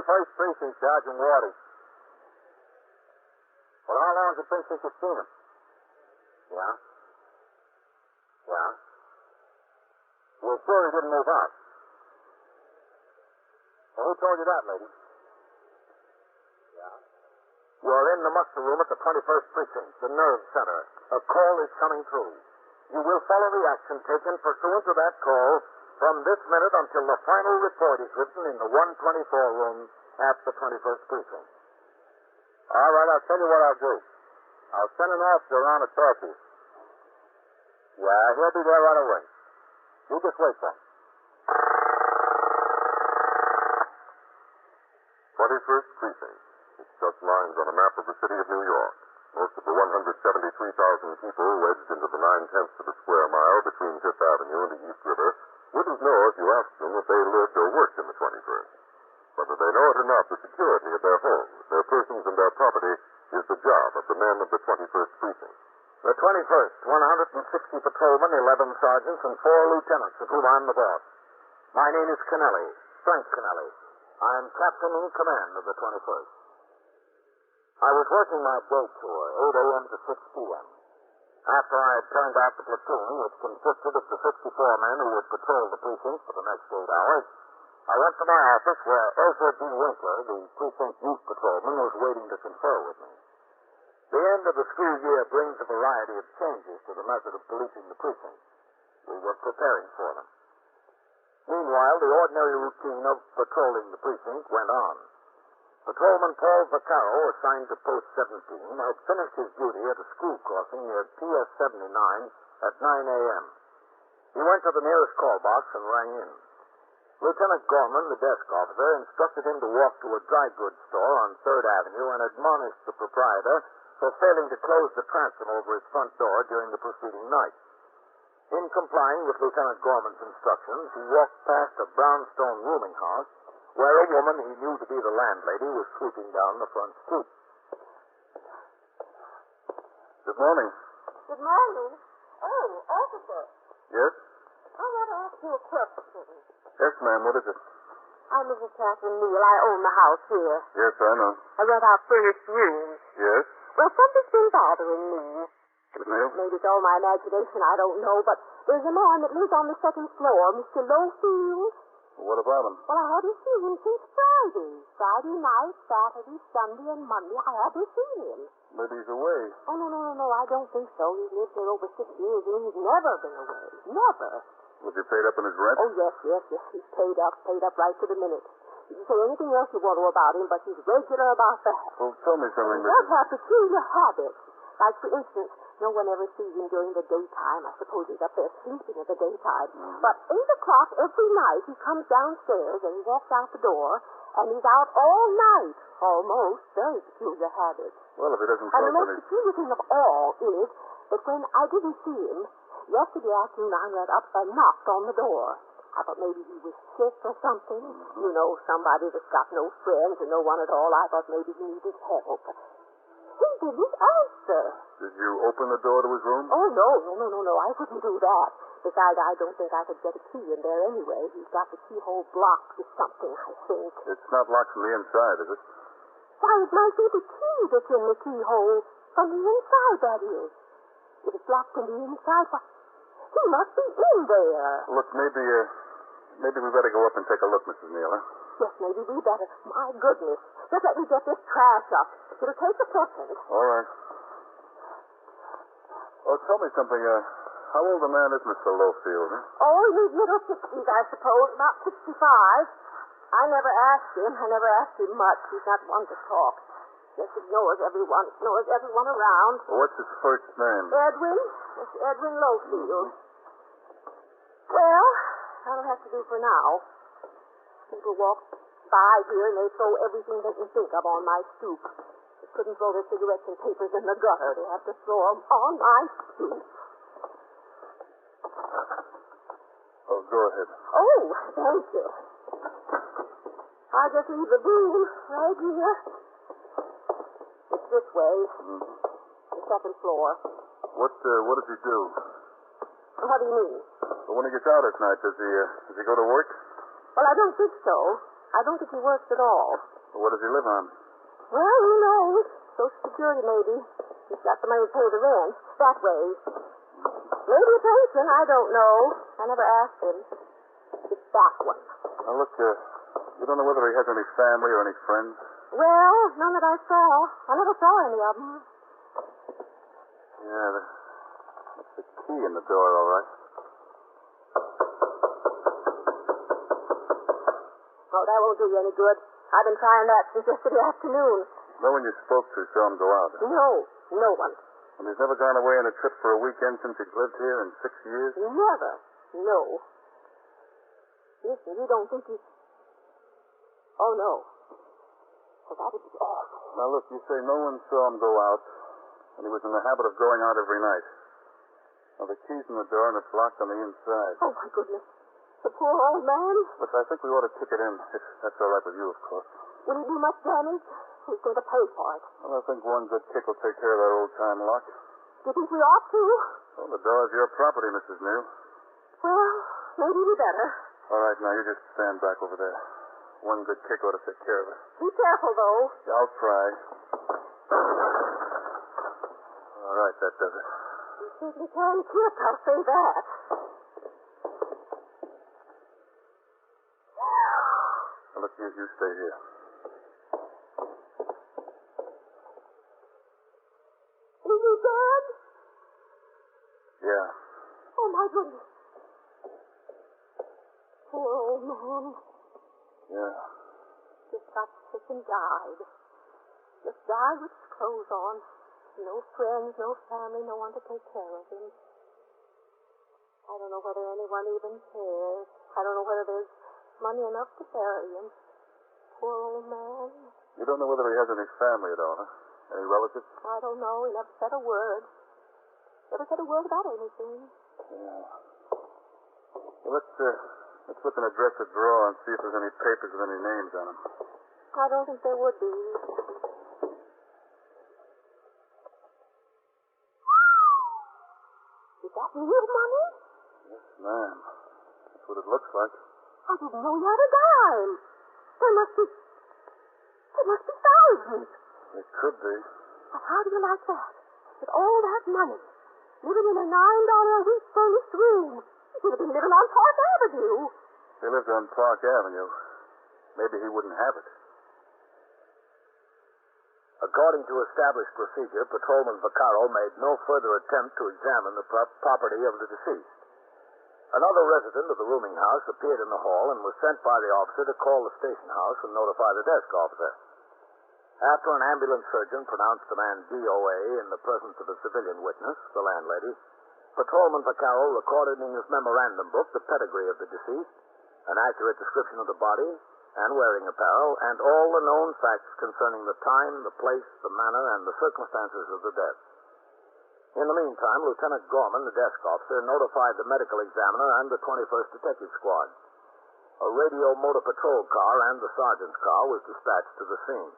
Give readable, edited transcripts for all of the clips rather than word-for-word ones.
21st Precinct, Sergeant Waters. Well, how long has it been since you've seen him? Yeah? Yeah? You're sure he didn't move out? Well, who told you that, lady? Yeah? You're in the muster room at the 21st Precinct, the nerve center. A call is coming through. You will follow the action taken pursuant to that call from this minute until the final report is written in the 124 room at the 21st Precinct. All right, I'll tell you what I'll do. I'll send an officer around to talk to you. Yeah, he'll be there right away. You just wait for him. 21st Precinct. It's just lines on a map of the city of New York. Most of the 173,000 people wedged into the 9/10 of a square mile between Fifth Avenue and the East River wouldn't know if you asked them if they lived or worked in the 21st. Whether they know it or not, the security of their homes, their persons, and their property is the job of the men of the 21st Precinct. The 21st, 160 patrolmen, 11 sergeants, and 4 lieutenants, of whom I'm the boss. My name is Kennelly, Frank Kennelly. I'm captain in command of the 21st. I was working my day tour, 8 a.m. to 6 p.m. After I had turned out the platoon, which consisted of the 64 men who would patrol the precinct for the next 8 hours, I went to my office where Ezra B. Winkler, the precinct youth patrolman, was waiting to confer with me. The end of the school year brings a variety of changes to the method of policing the precinct. We were preparing for them. Meanwhile, the ordinary routine of patrolling the precinct went on. Patrolman Paul Vaccaro, assigned to Post 17, had finished his duty at a school crossing near PS 79 at 9 a.m. He went to the nearest call box and rang in. Lieutenant Gorman, the desk officer, instructed him to walk to a dry goods store on 3rd Avenue and admonished the proprietor for failing to close the transom over his front door during the preceding night. In complying with Lieutenant Gorman's instructions, he walked past a brownstone rooming house where a woman he knew to be the landlady was sweeping down the front stoop. Good morning. Good morning. Oh, officer. Yes? I want to ask you a question. Yes, ma'am. What is it? I'm Mrs. Catherine Neal. I own the house here. Yes, I know. I rent out furnished rooms. Yes? Well, something's been bothering me. Miss Neal? Maybe it's all my imagination, I don't know, but there's a man that lives on the 2nd floor, Mr. Lowfield. What about him? Well, I haven't seen him since Friday. Friday night, Saturday, Sunday, and Monday, I haven't seen him. Maybe he's away. Oh, no, I don't think so. He's lived here over 6 years, and he's never been away. Never. Was he paid up in his rent? Oh, yes. He's paid up right to the minute. You can say anything else you want to about him, but he's regular about that. Well, tell me something, He does have peculiar habits. Like, for instance, no one ever sees him during the daytime. I suppose he's up there sleeping in the daytime. But 8 o'clock every night, he comes downstairs and he walks out the door, and he's out all night, almost. Very peculiar habits. Well, if he doesn't And close the most any... peculiar thing of all is that when I didn't see him, yesterday afternoon I went up and knocked on the door. I thought maybe he was sick or something. You know, somebody that's got no friends and no one at all. I thought maybe he needed help. He didn't answer. Did you open the door to his room? Oh, no. I wouldn't do that. Besides, I don't think I could get a key in there anyway. He's got the keyhole blocked with something, I think. It's not locked from the inside, is it? Why, it might be the key that's in the keyhole. From the inside, that is. If it's locked from the inside, why, he must be in there. Look, maybe we better go up and take a look, Mrs. Neal, huh? Yes, maybe we better. My goodness. Just let me get this trash up. It'll take a second. All right. Oh, tell me something. How old a man is Mr. Lowfield, huh? Oh, in his middle 60s, I suppose. About 65. I never asked him much. He's not one to talk. Just ignores everyone around. Well, what's his first name? Edwin. Mr. Edwin Lowfield. Well, that'll have to do for now. People walk by here and they throw everything they can think of on my stoop. They couldn't throw their cigarettes and papers in the gutter. They have to throw them on my stoop. Oh, go ahead. Oh, thank you. I'll just leave the broom right here. It's this way. The 2nd floor. What does he do? What do you mean? Well, when he gets out at night, does he go to work? Well, I don't think so. I don't think he works at all. Well, what does he live on? Well, who knows? Social Security, maybe. He's got the money to pay the rent. That way. Maybe a pension, I don't know. I never asked him. It's that one. Now, look, you don't know whether he has any family or any friends? Well, none that I saw. I never saw any of them. Yeah, that's the key in the door, all right. Oh, that won't do you any good. I've been trying that since yesterday afternoon. No one you spoke to saw him go out. No one. And he's never gone away on a trip for a weekend since he's lived here in 6 years? Never. No. Listen, you don't think he's... Oh, no. Well, that would be awful. Now, look, you say no one saw him go out, and he was in the habit of going out every night. Now, the key's in the door, and it's locked on the inside. Oh, my goodness. The poor old man. Look, I think we ought to kick it in, if that's all right with you, of course. Will he do much damage? Who's going to pay for it? Well, I think one good kick will take care of that old-time lock. Do you think we ought to? Well, the door's your property, Mrs. New. Well, maybe we better. All right, now, you just stand back over there. One good kick ought to take care of it. Be careful, though. Yeah, I'll try. All right, that does it. You certainly can kick, I'll say that. Now, look, you stay here. Is he dead? Yeah. Oh, my goodness. Poor old man. Yeah. Just got sick and died. Just died with his clothes on. No friends, no family, no one to take care of him. I don't know whether anyone even cares. I don't know whether there's money enough to bury him. Poor old man. You don't know whether he has any family at all, huh? Any relatives? I don't know. He never said a word. Never said a word about anything. Yeah. Well, let's look in a dresser drawer and see if there's any papers with any names on them. I don't think there would be. Is that real money? Yes, ma'am. That's what it looks like. I didn't know he had a dime. There must be thousands. It could be. But how do you like that? With all that money, living in a $9 a week furnished room. He should have been living on Park Avenue. If he lived on Park Avenue, maybe he wouldn't have it. According to established procedure, Patrolman Vaccaro made no further attempt to examine the property of the deceased. Another resident of the rooming house appeared in the hall and was sent by the officer to call the station house and notify the desk officer. After an ambulance surgeon pronounced the man DOA in the presence of a civilian witness, the landlady, Patrolman Vaccaro recorded in his memorandum book the pedigree of the deceased, an accurate description of the body and wearing apparel, and all the known facts concerning the time, the place, the manner, and the circumstances of the death. In the meantime, Lieutenant Gorman, the desk officer, notified the medical examiner and the 21st Detective Squad. A radio motor patrol car and the sergeant's car was dispatched to the scene.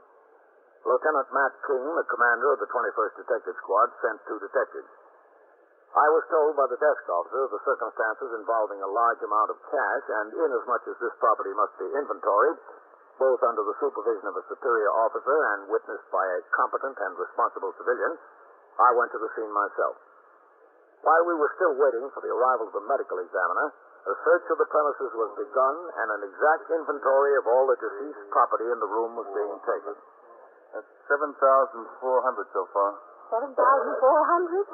Lieutenant Matt King, the commander of the 21st Detective Squad, sent 2 detectives. I was told by the desk officer of the circumstances involving a large amount of cash, and inasmuch as this property must be inventoried, both under the supervision of a superior officer and witnessed by a competent and responsible civilian, I went to the scene myself. While we were still waiting for the arrival of the medical examiner, a search of the premises was begun, and an exact inventory of all the deceased's property in the room was being taken. That's 7,400 so far. 7,400?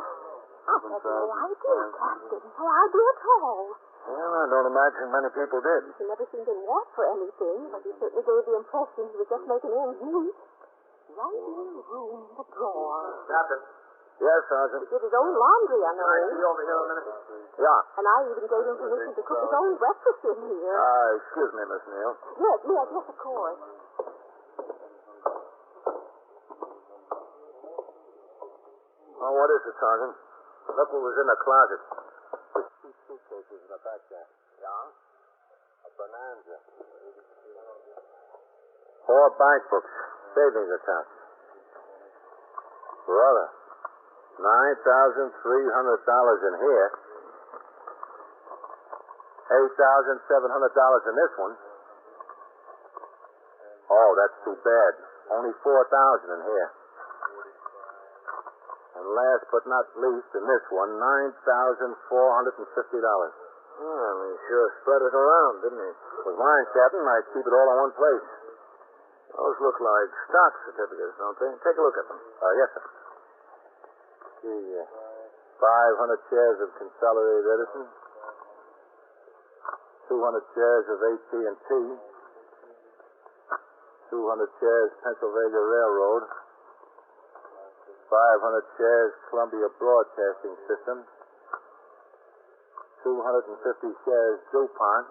I had no idea, Captain. No idea at all. Well, I don't imagine many people did. He never seemed in want for anything, but he certainly gave the impression he was just making ends meet. Right in the room, the drawer. Captain. Yes, Sergeant. He did his own laundry, I know. Can I see over here a minute? Yeah. And I even gave him permission to cook his own breakfast in here. Excuse me, Miss Neal. Yes, of course. Oh, what is it, Sergeant? Look what was in the closet. There's 2 suitcases in the back there. Yeah? A bonanza. 4 bank books. Savings accounts. Brother. $9,300 in here. $8,700 in this one. that's too bad. Only $4,000 in here. And last but not least, in this one, $9,450. Well, he sure spread it around, didn't he? With mine, Captain, I'd keep it all in one place. Those look like stock certificates, don't they? Take a look at them. Yes, sir. See, 500 shares of Consolidated Edison, 200 shares of AT&T, 200 shares Pennsylvania Railroad, 500 shares Columbia Broadcasting System, 250 shares DuPont,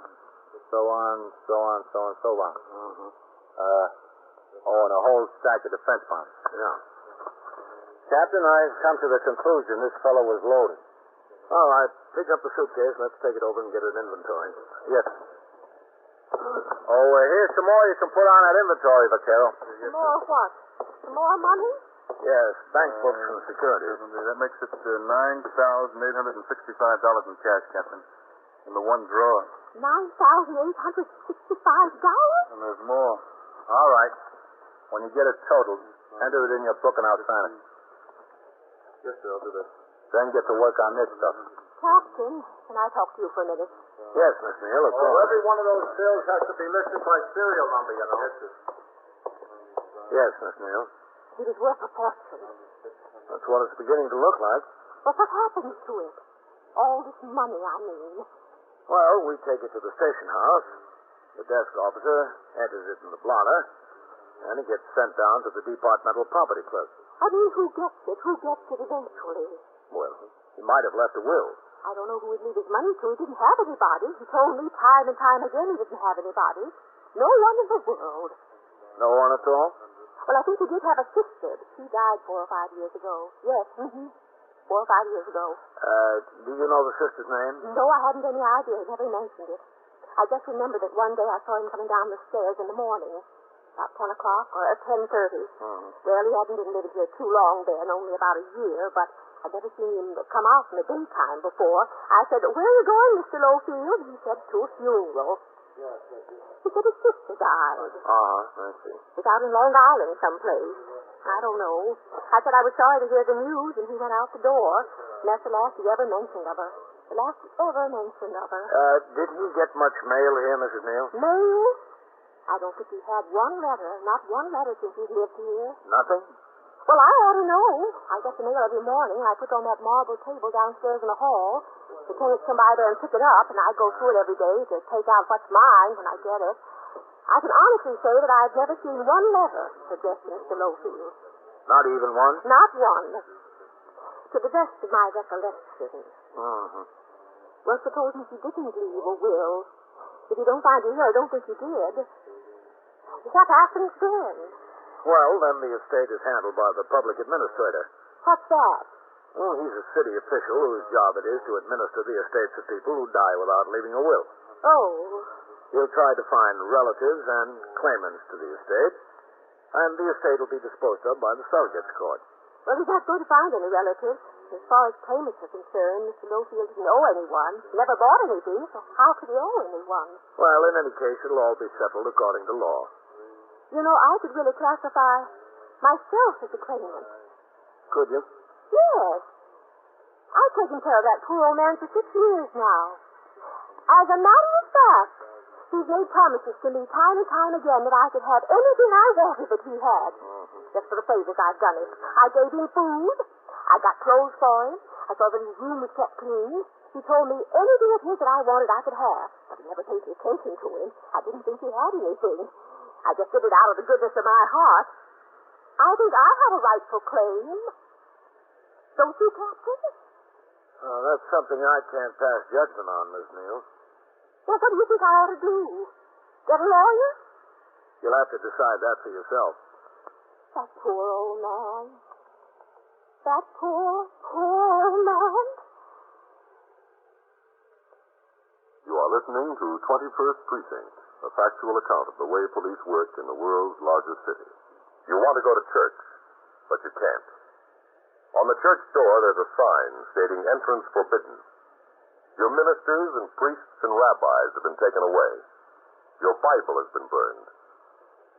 so on. And a whole stack of defense bonds. Yeah. Captain, I've come to the conclusion this fellow was loaded. All right, pick up the suitcase. Let's take it over and get an inventory. Yes. Oh, here's some more you can put on that inventory, Vaquero. Some more what? Some more money? Yes, bank books and securities. That makes it $9,865 in cash, Captain, in the one drawer. $9,865? And there's more. All right. When you get it totaled, enter it in your book and I'll sign it. Yes, sir, I'll do that. Then get to work on this stuff. Captain, can I talk to you for a minute? Yes, Miss Neal, of course. Every one of those bills has to be listed by serial number, you know. Yes, sir. Yes, Miss Neal. It is worth a fortune. That's what it's beginning to look like. But what happens to it? All this money, I mean. Well, we take it to the station house. The desk officer enters it in the blotter, and it gets sent down to the departmental property clerk. I mean, who gets it? Who gets it eventually? Well, he might have left a will. I don't know who he'd leave his money to. He didn't have anybody. He told me time and time again he didn't have anybody. No one in the world. No one at all? Well, I think he did have a sister, but she died 4 or 5 years ago. Yes, 4 or 5 years ago. Do you know the sister's name? No, I hadn't any idea. He never mentioned it. I just remember that one day I saw him coming down the stairs in the morning, about 10 o'clock or 10:30. Well, he hadn't been living here too long then, only about a year, but I'd never seen him come out in the daytime before. I said, "Where are you going, Mr. Lowfield?" He said, "To a funeral." He said his sister died. I see. It's out in Long Island someplace. I don't know. I said I was sorry to hear the news, and he went out the door. And that's the last he ever mentioned of her. The last he ever mentioned of her. Did he get much mail here, Mrs. Neal? Mail? I don't think he had one letter. Not one letter since he lived here. Nothing? Well, I ought to know. I get the mail every morning. I put it on that marble table downstairs in the hall. The tenants come by there and pick it up, and I go through it every day to take out what's mine when I get it. I can honestly say that I've never seen one letter addressed to Mr. Lowfield. Not even one? Not one. To the best of my recollection. Well, supposing he didn't leave a will. If you don't find it here, I don't think he did. What happens then? Well, then the estate is handled by the public administrator. What's that? Well, he's a city official whose job it is to administer the estates of people who die without leaving a will. Oh. He'll try to find relatives and claimants to the estate, and the estate will be disposed of by the surrogates court. Well, he's not going to find any relatives. As far as claimants are concerned, Mr. Lowfield didn't owe anyone. He never bought anything, so how could he owe anyone? Well, in any case, it'll all be settled according to law. You know, I could really classify myself as a claimant. Could you? Yes. I've taken care of that poor old man for 6 years now. As a matter of fact, he's made promises to me time and time again that I could have anything I wanted that he had. Just for the favors I've done it. I gave him food. I got clothes for him. I saw that his room was kept clean. He told me anything of his that I wanted I could have. But I never paid any attention to him. I didn't think he had anything. I just did it out of the goodness of my heart. I think I have a rightful claim. Don't you, Captain? That's something I can't pass judgment on, Miss Neal. Well, what do you think I ought to do? Get a lawyer? You'll have to decide that for yourself. That poor old man. That poor old man. You are listening to 21st Precinct, a factual account of the way police work in the world's largest city. You want to go to church, but you can't. On the church door, there's a sign stating entrance forbidden. Your ministers and priests and rabbis have been taken away. Your Bible has been burned.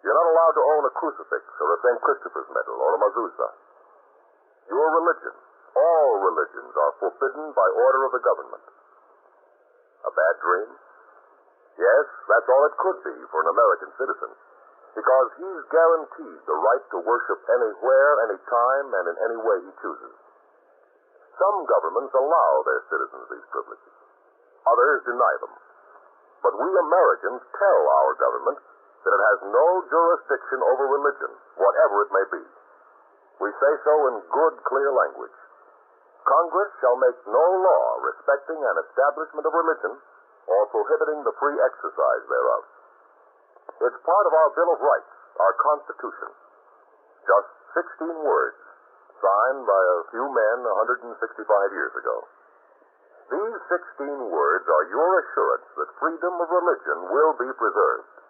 You're not allowed to own a crucifix or a St. Christopher's medal or a mezuzah. Your religion, all religions, are forbidden by order of the government. A bad dream? Yes, that's all it could be for an American citizen, because he's guaranteed the right to worship anywhere, anytime, and in any way he chooses. Some governments allow their citizens these privileges. Others deny them. But we Americans tell our government that it has no jurisdiction over religion, whatever it may be. We say so in good, clear language. Congress shall make no law respecting an establishment of religion or prohibiting the free exercise thereof. It's part of our Bill of Rights, our Constitution. Just 16 words, signed by a few men 165 years ago. These 16 words are your assurance that freedom of religion will be preserved.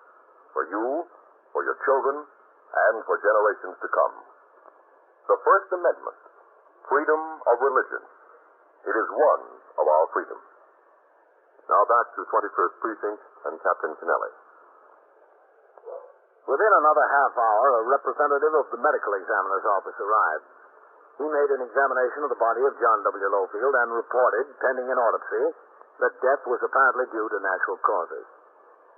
For you, for your children, and for generations to come. The First Amendment, freedom of religion. It is one of our freedoms. Now back to 21st Precinct and Captain Kennelly. Within another half hour, a representative of the medical examiner's office arrived. He made an examination of the body of John W. Lowfield and reported, pending an autopsy, that death was apparently due to natural causes.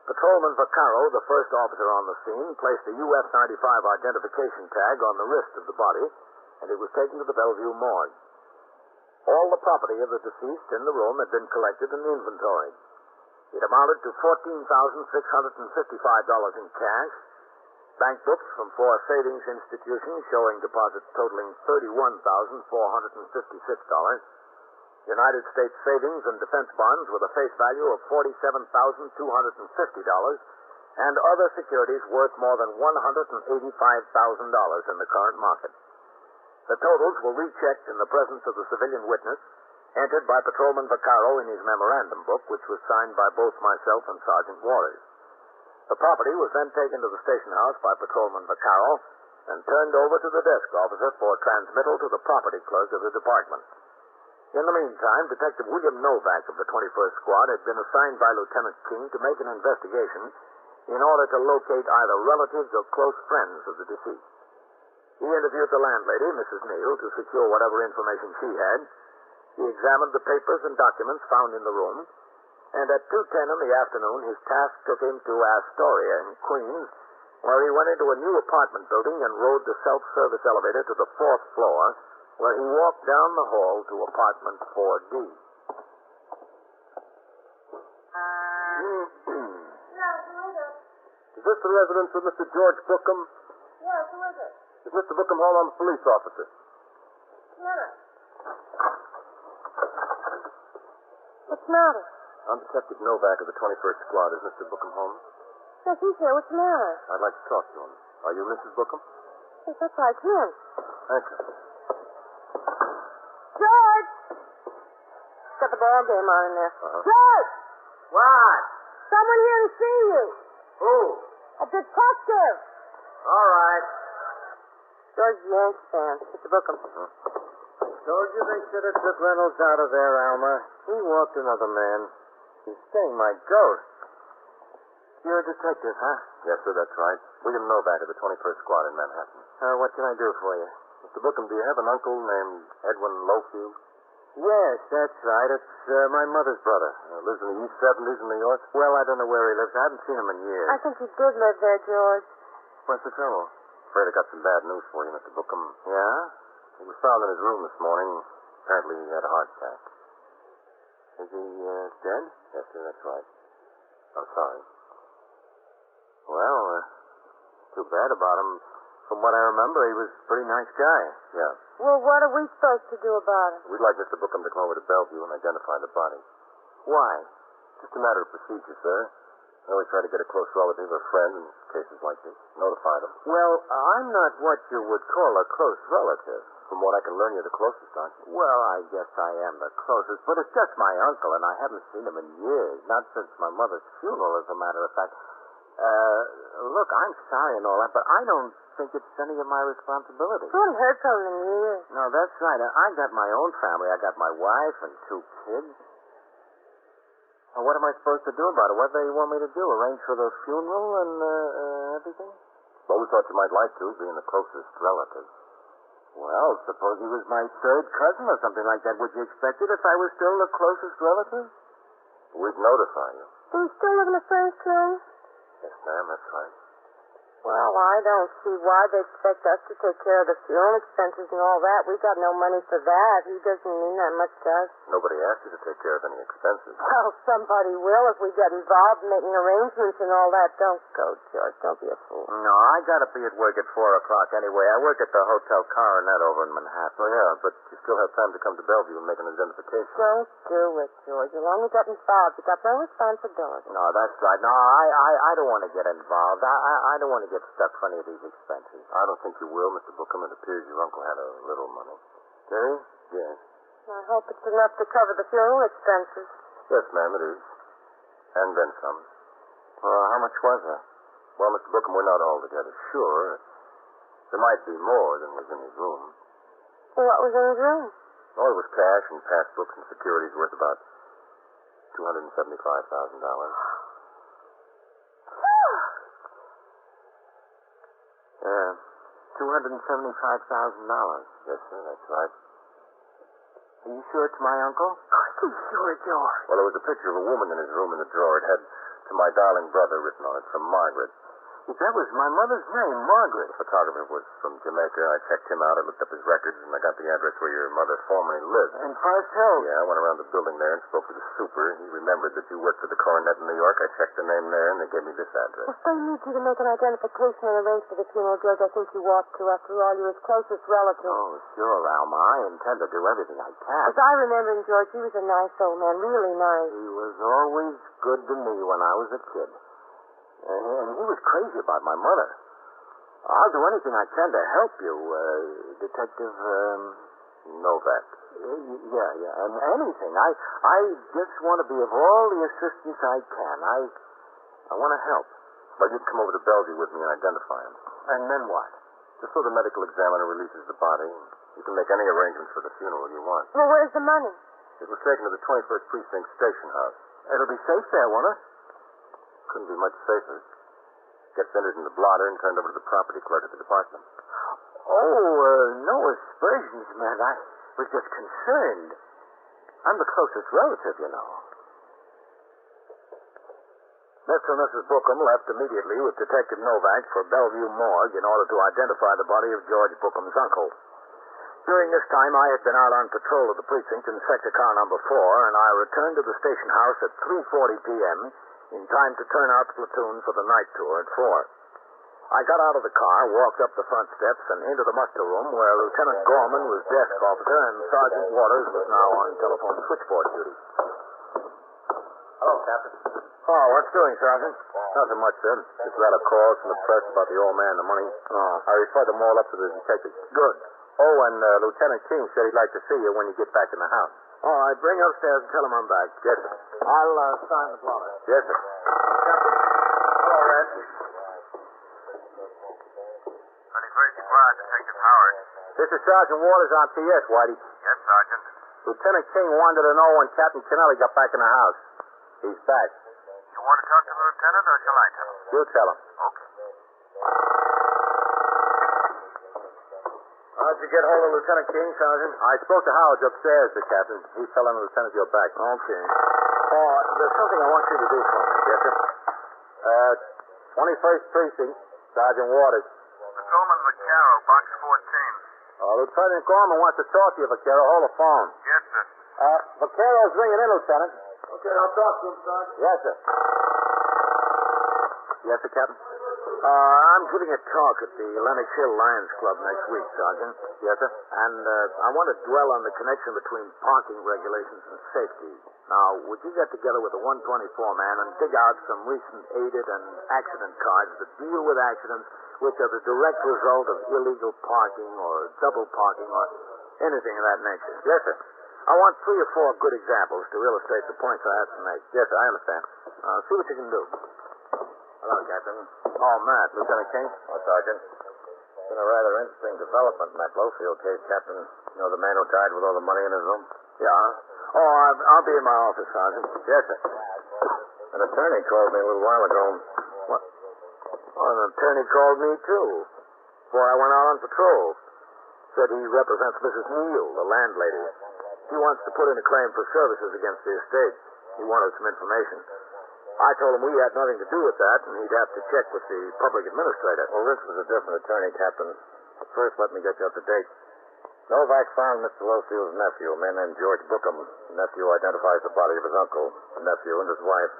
Patrolman Vaccaro, the first officer on the scene, placed a UF-95 identification tag on the wrist of the body, and it was taken to the Bellevue morgue. All the property of the deceased in the room had been collected and inventoried. It amounted to $14,655 in cash, bank books from 4 savings institutions showing deposits totaling $31,456, United States savings and defense bonds with a face value of $47,250, and other securities worth more than $185,000 in the current market. The totals were rechecked in the presence of the civilian witness, entered by Patrolman Vaccaro in his memorandum book, which was signed by both myself and Sergeant Waters. The property was then taken to the station house by Patrolman Vaccaro and turned over to the desk officer for transmittal to the property clerk of the department. In the meantime, Detective William Novak of the 21st Squad had been assigned by Lieutenant King to make an investigation in order to locate either relatives or close friends of the deceased. He interviewed the landlady, Mrs. Neal, to secure whatever information she had. He examined the papers and documents found in the room, and at 2:10 in the afternoon, his task took him to Astoria in Queens, where he went into a new apartment building and rode the self-service elevator to the 4th floor, where he walked down the hall to apartment 4D. Yes, who is it? Is this the residence of Mr. George Bookham? Yes, who is it? Is Mr. Bookham home? I'm a police officer. What's the matter? I'm Detective Novak of the 21st Squad. Is Mr. Bookham home? Yes, he's here. What's the matter? I'd like to talk to him. Are you Mrs. Bookham? Yes, that's right. Come in. Thank you. George! Got the ball game on in there. George! What? Someone here to see you. Who? A detective. All right. George Yankee fan. Mr. Bookham. Told you they should have took Reynolds out of there, Alma. He walked another man. He's staying my goat. You're a detective, huh? Yes, sir, that's right. William Novak of the 21st Squad in Manhattan. What can I do for you? Mr. Bookham, do you have an uncle named Edwin Lowfield? Yes, that's right. It's my mother's brother. Lives in the East 70s in New York? Well, I don't know where he lives. I haven't seen him in years. I think he did live there, George. What's the trouble? Afraid I got some bad news for you, Mr. Bookham. Yeah? He was found in his room this morning. Apparently he had a heart attack. Is he dead? Yes, sir, that's right. I'm sorry. Well, too bad about him. From what I remember, he was a pretty nice guy. Yeah. Well, what are we supposed to do about it? We'd like Mr. Bookham to come over to Bellevue and identify the body. Why? Just a matter of procedure, sir. We always try to get a close relative or friend in cases like this. Notify them. Well, I'm not what you would call a close relative. From what I can learn, you're the closest, aren't you? Well, I guess I am the closest, but it's just my uncle, and I haven't seen him in years. Not since my mother's funeral, as a matter of fact. Look, I'm sorry and all that, but I don't think it's any of my responsibility. We haven't heard from him in years. No, that's right. I got my own family. I got my wife and 2 kids. Well, what am I supposed to do about it? What do you want me to do? Arrange for the funeral and everything? But we thought you might like to, being the closest relative. Well, suppose he was my third cousin or something like that. Would you expect it if I was still the closest relative? We'd notify you. Do you still live in the first room? Yes, ma'am, that's right. Well, I don't see why they expect us to take care of the funeral expenses and all that. We got no money for that. He doesn't mean that much to us. Nobody asked you to take care of any expenses. Well, somebody will if we get involved in making arrangements and all that. Don't go, George. Don't be a fool. No, I gotta be at work at 4 o'clock anyway. I work at the Hotel Coronet over in Manhattan. Oh, yeah, but you still have time to come to Bellevue and make an identification. Don't do it, George. You'll only get involved. You got no responsibility. No, that's right. No, I don't want to get involved. I don't want to get stuck for any of these expenses. I don't think you will, Mr. Bookham. It appears your uncle had a little money. Did he? Yes. I hope it's enough to cover the funeral expenses. Yes, ma'am, it is. And then some. How much was that? Well, Mr. Bookham, we're not altogether sure. There might be more than was in his room. What was in his room? Oh, it was cash and passbooks and securities worth about $275,000. Yeah, $275,000. Yes, sir, that's right. Are you sure it's my uncle? Are you sure, George? Well, there was a picture of a woman in his room in the drawer. It had "To my darling brother" written on it from Margaret. That was my mother's name, Margaret. The photographer was from Jamaica. I checked him out. I looked up his records, and I got the address where your mother formerly lived. In Forest Hills? Yeah, I went around the building there and spoke to the super. He remembered that you worked for the Coronet in New York. I checked the name there, and they gave me this address. If they need you to make an identification and arrange for the funeral, George, I think you ought to. After all, you're his closest relative. Oh, sure, Alma. I intend to do everything I can. As I remember him, George, he was a nice old man, really nice. He was always good to me when I was a kid. And he was crazy about my mother. I'll do anything I can to help you, Detective Novak. Yeah, and anything. I just want to be of all the assistance I can. I want to help. But you can come over to Bellevue with me and identify him. And then what? Just so the medical examiner releases the body, you can make any arrangements for the funeral you want. Well, where's the money? It was taken to the 21st Precinct Station House. It'll be safe there, won't it? Couldn't be much safer. Gets entered in the blotter and turned over to the property clerk at the department. No aspersions, man. I was just concerned. I'm the closest relative, you know. Mr. and Mrs. Bookham left immediately with Detective Novak for Bellevue Morgue in order to identify the body of George Bookham's uncle. During this time, I had been out on patrol of the precinct in sector car number 4, and I returned to the station house at 3:40 p.m., in time to turn out the platoon for the night tour at 4. I got out of the car, walked up the front steps, and into the muster room where Lieutenant Gorman was desk officer and Sergeant Waters was now on telephone switchboard duty. Hello, Captain. Oh, what's doing, Sergeant? Nothing much, sir. Just got a call from the press about the old man and the money. Oh. I referred them all up to the detective. Good. Oh, and Lieutenant King said he'd like to see you when you get back in the house. All right, bring him upstairs and tell him I'm back. Yes, sir. I'll sign the blotter. Yes, sir. Captain. Hello, Red. 21st Squad, Detective Howard. This is Sergeant Waters on PS, Whitey. Yes, Sergeant. Lieutenant King wanted to know when Captain Kennelly got back in the house. He's back. You want to talk to the lieutenant, or shall I tell him? You tell him. Okay. How'd you get hold of Lieutenant King, Sergeant? I spoke to Howard upstairs, the captain. He's telling the lieutenant you're back. Okay. Oh, there's something I want you to do for me. Yes, sir. 21st Precinct, Sergeant Waters. Patrolman Vaccaro, Box 14. Lieutenant Gorman wants to talk to you, Vaccaro. Hold the phone. Yes, sir. Vaccaro's ringing in, Lieutenant. Okay, I'll talk to him, Sergeant. Yes, sir. Yes, sir, Captain? I'm giving a talk at the Lenox Hill Lions Club next week, Sergeant. Yes, sir. And I want to dwell on the connection between parking regulations and safety. Now, would you get together with the 124 man and dig out some recent aided and accident cards that deal with accidents which are the direct result of illegal parking or double parking or anything of that nature? Yes, sir. I want 3 or 4 good examples to illustrate the points I have to make. Yes, sir, I understand. See what you can do. Hello, Captain. Oh, Matt. Lieutenant King? Oh, Sergeant. It's been a rather interesting development in that Blowfield case, Captain. You know the man who died with all the money in his room? Yeah. Oh, I'll be in my office, Sergeant. Yes, sir. An attorney called me a little while ago. What? Well, an attorney called me, too, before I went out on patrol. Said he represents Mrs. Neal, the landlady. He wants to put in a claim for services against the estate. He wanted some information. I told him we had nothing to do with that, and he'd have to check with the public administrator. Well, this was a different attorney, Captain. But first, let me get you up to date. Novak found Mr. Lowfield's nephew, a man named George Bookham. The nephew identifies the body of his uncle, the nephew, and his wife.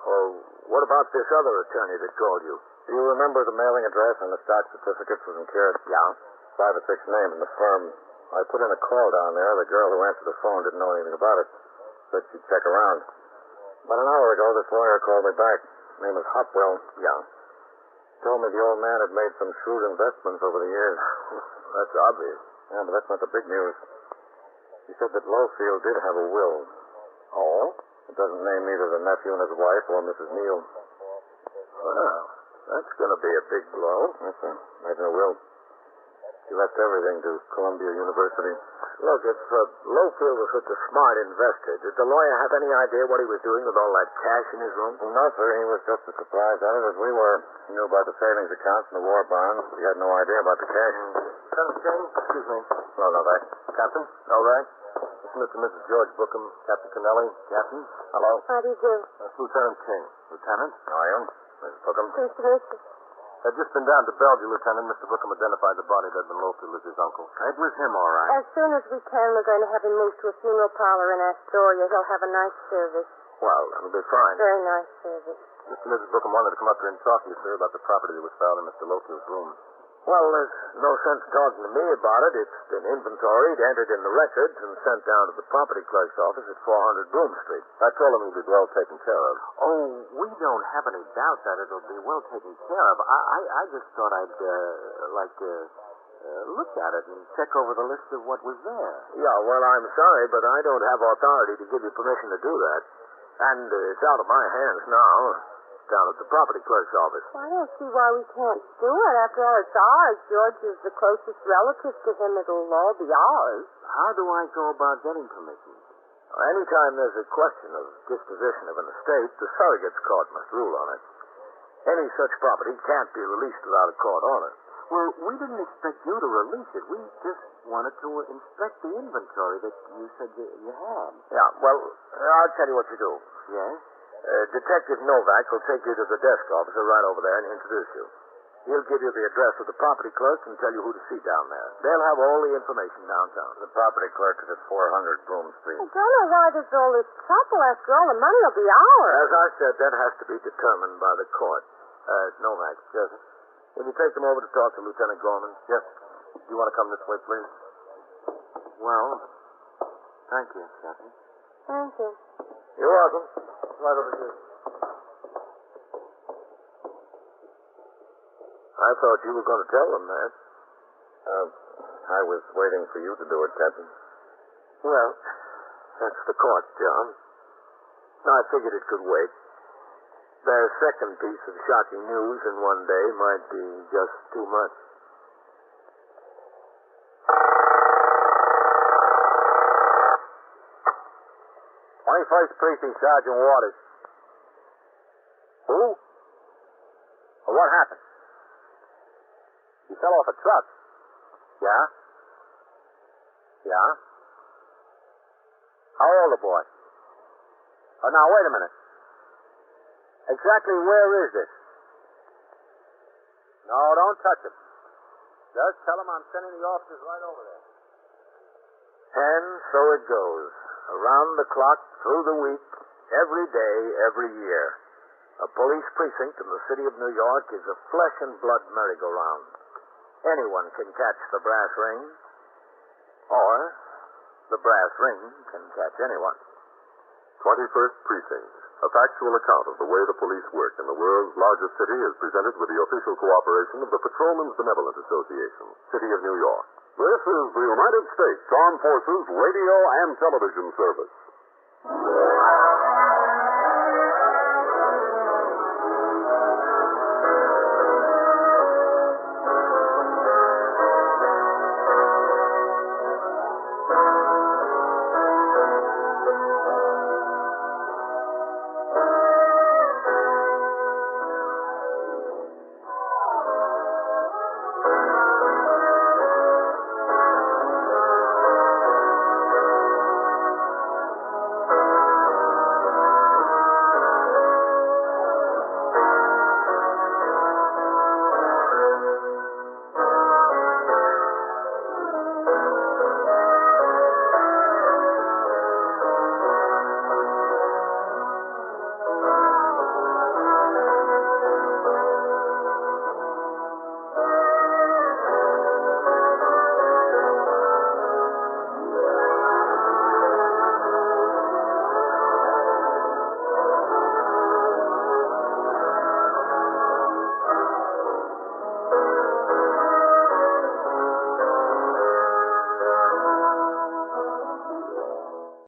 Oh, what about this other attorney that called you? Do you remember the mailing address and the stock certificates was in care? Yeah. 5 or 6 names in the firm. I put in a call down there. The girl who answered the phone didn't know anything about it. Said she'd check around. About an hour ago, this lawyer called me back. His name is Hopwell. Yeah. Told me the old man had made some shrewd investments over the years. That's obvious. Yeah, but that's not the big news. He said that Lowfield did have a will. Oh? It doesn't name either the nephew and his wife or Mrs. Neal. Well, that's going to be a big blow. Yes, sir. Imagine a will. He left everything to Columbia University. Look, if Lowfield was such a smart investor, did the lawyer have any idea what he was doing with all that cash in his room? No, sir. He was just as surprised at it as we were. He knew about the savings accounts and the war bonds, but he had no idea about the cash. Colonel King, excuse me. Hello, Novak. Captain? All right. This is Mr. and Mrs. George Bookham, Captain Kennelly. Captain? Hello. How do you do? That's Lieutenant King. Lieutenant? How are you? Mrs. Bookham? Pleased to meet you. I've just been down to Bellevue, Lieutenant. Mr. Bookham identified the body that had been Lowfield as his uncle. It was him, all right. As soon as we can, we're going to have him moved to a funeral parlor in Astoria. He'll have a nice service. Well, that'll be fine. Very nice service. Mr. and Mrs. Bookham wanted to come up here and talk to you, sir, about the property that was found in Mr. Lowfield's room. Well, there's no sense talking to me about it. It's been inventoried, entered in the records, and sent down to the property clerk's office at 400 Broom Street. I told him he'd be well taken care of. Oh, we don't have any doubt that it'll be well taken care of. I just thought I'd, look at it and check over the list of what was there. Yeah, well, I'm sorry, but I don't have authority to give you permission to do that. And it's out of my hands now, down at the property clerk's office. Well, I don't see why we can't do it. After all, it's ours. George is the closest relative to him. It'll all be ours. How do I go about getting permission? Anytime there's a question of disposition of an estate, the surrogate's court must rule on it. Any such property can't be released without a court order. Well, we didn't expect you to release it. We just wanted to inspect the inventory that you said you had. Yeah, well, I'll tell you what you do. Yes? Detective Novak will take you to the desk officer right over there and introduce you. He'll give you the address of the property clerk and tell you who to see down there. They'll have all the information downtown. The property clerk is at 400 Broom Street. I don't know why there's all this trouble. After all, the money will be ours. As I said, that has to be determined by the court. Novak. Yes, sir. Will you take them over to talk to Lieutenant Gorman? Yes. You want to come this way, please? Well, thank you, Captain. Thank you. You're welcome. Right over here. I thought you were going to tell them that. I was waiting for you to do it, Captain. Well, that's the court, John. I figured it could wait. Their second piece of shocking news in one day might be just too much. 21st Precinct, Sergeant Waters. Who? Well, what happened? He fell off a truck. Yeah? Yeah? How old a boy? Oh, now, wait a minute. Exactly where is this? No, don't touch him. Just tell him I'm sending the officers right over there. And so it goes. Around the clock, through the week, every day, every year. A police precinct in the city of New York is a flesh and blood merry-go-round. Anyone can catch the brass ring, or the brass ring can catch anyone. 21st Precinct, a factual account of the way the police work in the world's largest city, is presented with the official cooperation of the Patrolmen's Benevolent Association, City of New York. This is the United States Armed Forces Radio and Television Service.